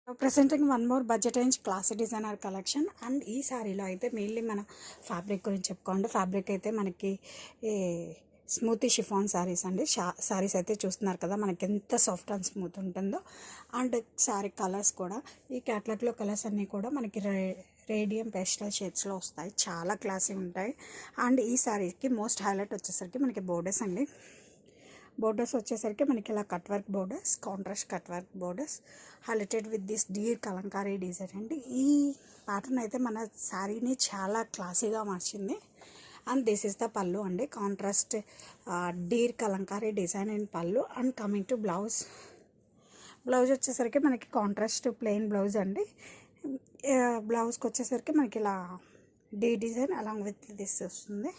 Presenting one more budget range classy designer collection. And ఈ శారీలో అయితే మెయిన్లీ మన ఫ్యాబ్రిక్ గురించి చెప్పుకోండి. ఫ్యాబ్రిక్ అయితే మనకి స్మూతీ షిఫాన్ శారీస్ అండి. శారీస్ అయితే చూస్తున్నారు కదా మనకి ఎంత సాఫ్ట్ అండ్ స్మూత్ ఉంటుందో. అండ్ శారీ కలర్స్ కూడా ఈ క్యాటలాగ్లో కలర్స్ అన్నీ కూడా మనకి రేడియం పేస్టల్ షేడ్స్లో వస్తాయి, చాలా క్లాసీ ఉంటాయి. అండ్ ఈ శారీకి మోస్ట్ హైలైట్ వచ్చేసరికి మనకి బోర్డర్స్ అండి. బోర్డర్స్ వచ్చేసరికి మనకి ఇలా cut work borders, contrast cut work borders highlighted with this deer kalamkari design అండి. ఈ ప్యాటర్న్ అయితే మన శారీని చాలా క్లాసీగా మార్చింది. And this is the pallu అండి, contrast deer kalamkari design and pallu. And coming to blouse వచ్చేసరికి మనకి కాంట్రాస్ట్ ప్లెయిన్ బ్లౌజ్ అండి. బ్లౌజ్కి వచ్చేసరికి మనకి ఇలా డీ డిజైన్ అలాంగ్ విత్ దిస్ వస్తుంది.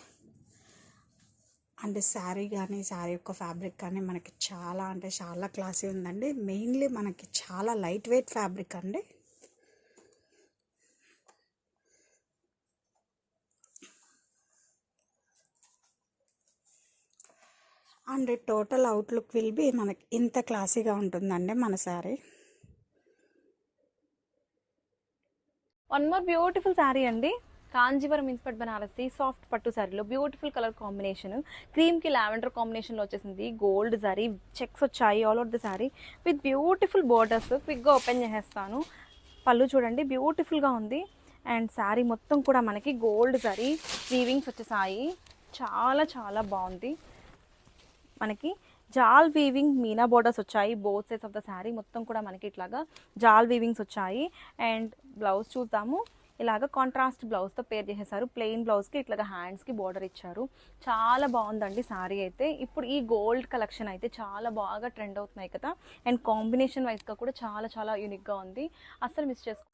అండ్ శారీ కానీ శారీ యొక్క ఫ్యాబ్రిక్ కానీ మనకి చాలా అంటే చాలా క్లాసీ ఉందండి. మెయిన్లీ మనకి చాలా లైట్ వెయిట్ ఫ్యాబ్రిక్ అండి. And total outlook will be మనకి ఇంత క్లాసీగా ఉంటుందండి మన sari. One more beautiful sari అండి, కాంజీవరం ఇన్స్పైర్డ్ బనారసి సాఫ్ట్ పట్టు శారీలో బ్యూటిఫుల్ కలర్ కాంబినేషన్, క్రీమ్ కి లావెండర్ కాంబినేషన్ లో వచ్చేసింది. గోల్డ్ జరీ చెక్స్ వచ్చాయి all over the sari with beautiful borders. Quick గా ఓపెన్ చేసేస్తాను. పళ్ళు చూడండి బ్యూటిఫుల్ గా ఉంది. అండ్ శారీ మొత్తం కూడా మనకి గోల్డ్ జరీ వీవింగ్స్ వచ్చేసాయి, చాలా చాలా బాగుంది. మనకి జాల్ వీవింగ్ మీనా బోర్డర్స్ వచ్చాయి both sides of the sari. మొత్తం కూడా మనకి ఇట్లాగా జాల్ వీవింగ్స్ వచ్చాయి. అండ్ బ్లౌజ్ చూద్దాము. ఇలాగ కాంట్రాస్ట్ బ్లౌజ్తో పేర్ చేసేసారు. ప్లెయిన్ బ్లౌజ్కి ఇట్లాగా హ్యాండ్స్కి బార్డర్ ఇచ్చారు. చాలా బాగుందండి శారీ అయితే. ఇప్పుడు ఈ గోల్డ్ కలెక్షన్ అయితే చాలా బాగా ట్రెండ్ అవుతున్నాయి కదా. అండ్ కాంబినేషన్ వైజ్గా కూడా చాలా చాలా యూనిక్గా ఉంది, అస్సలు మిస్ చేసుకో.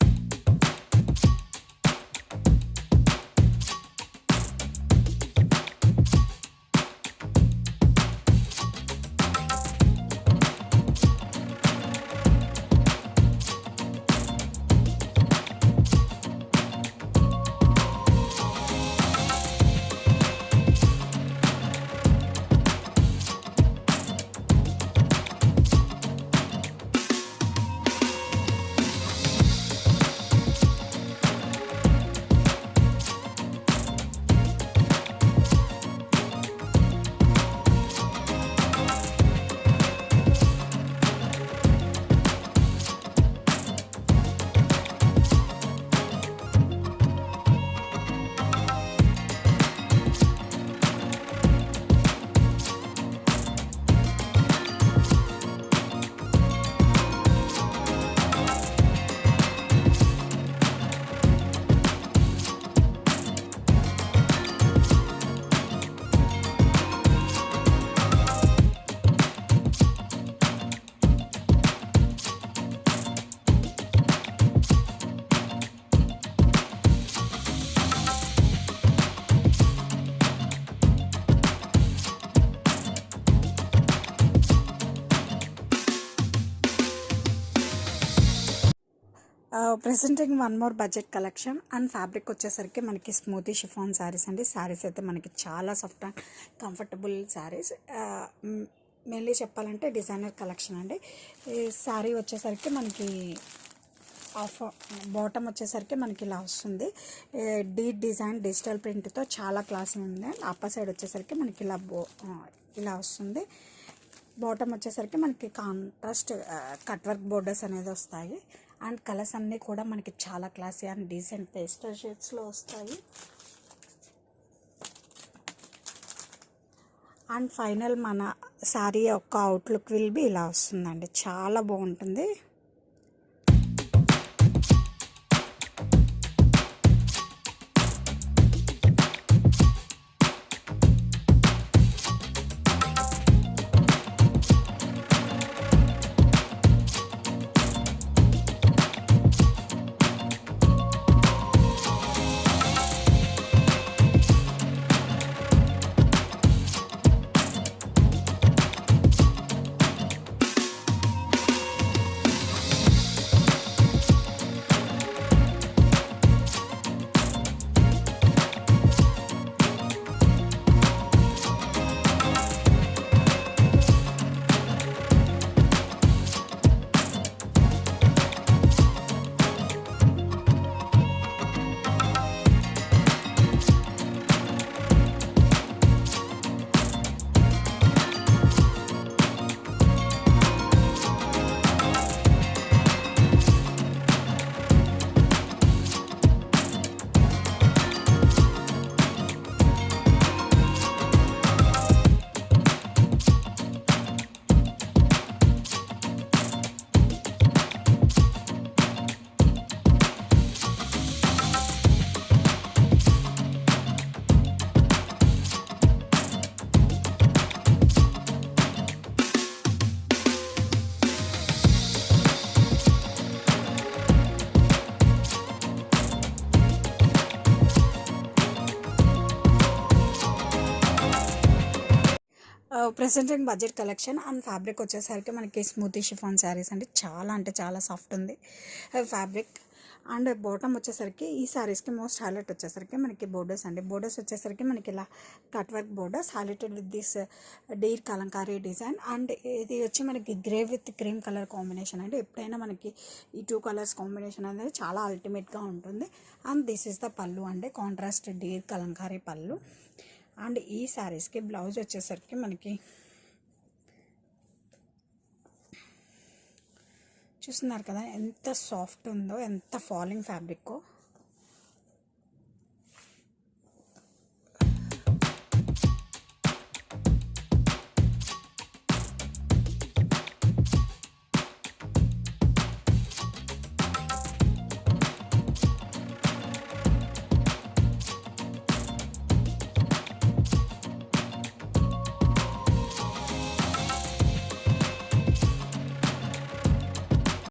Presenting one more budget collection. And fabric వచ్చేసరికి మనకి స్మూతీ షిఫాన్ శారీస్ అండి. శారీస్ అయితే మనకి చాలా soft and comfortable saris. Mainly చెప్పాలంటే డిజైనర్ కలెక్షన్ అండి. ఈ శారీ వచ్చేసరికి మనకి బాటమ్ వచ్చేసరికి మనకి ఇలా వస్తుంది. డీ డిజైన్ డిజిటల్ ప్రింట్తో చాలా క్లాసీ ఉంది. అప్పర్ సైడ్ వచ్చేసరికి మనకి ఇలా వస్తుంది. బాటమ్ వచ్చేసరికి మనకి కాంట్రాస్ట్ కట్ వర్క్ బోర్డర్స్ అనేది వస్తాయి. అండ్ కలర్స్ అన్నీ కూడా మనకి చాలా క్లాసీ అండ్ డీసెంట్ పేస్టల్ షేడ్స్లో వస్తాయి. అండ్ ఫైనల్ మన శారీ యొక్క అవుట్లుక్ విల్ బి ఇలా వస్తుందండి, చాలా బాగుంటుంది. Presenting budget collection and fabric వచ్చేసరికి మనకి స్మూతీ షిఫాన్ శారీస్ అండి. చాలా అంటే చాలా సాఫ్ట్ ఉంది ఫ్యాబ్రిక్. అండ్ బాటమ్ వచ్చేసరికి ఈ శారీస్కి మోస్ట్ హైలైట్ వచ్చేసరికి మనకి బోర్డర్స్ అండి. బోర్డర్స్ వచ్చేసరికి మనకి ఇలా cut work borders highlighted with this deer kalamkari design. And ఇది వచ్చి మనకి grey with cream colour combination అండి. ఎప్పుడైనా మనకి ఈ 2 కలర్స్ కాంబినేషన్ అనేది చాలా అల్టిమేట్గా ఉంటుంది. And this is the pallu అండి, కాంట్రాస్ట్ డీర్ కలంకారీ పళ్ళు. అండ్ ఈ శారీస్కి బ్లౌజ్ వచ్చేసరికి మనకి చూస్తున్నారు కదా ఎంత సాఫ్ట్ ఉందో, ఎంత ఫాలింగ్ ఫ్యాబ్రిక్కో.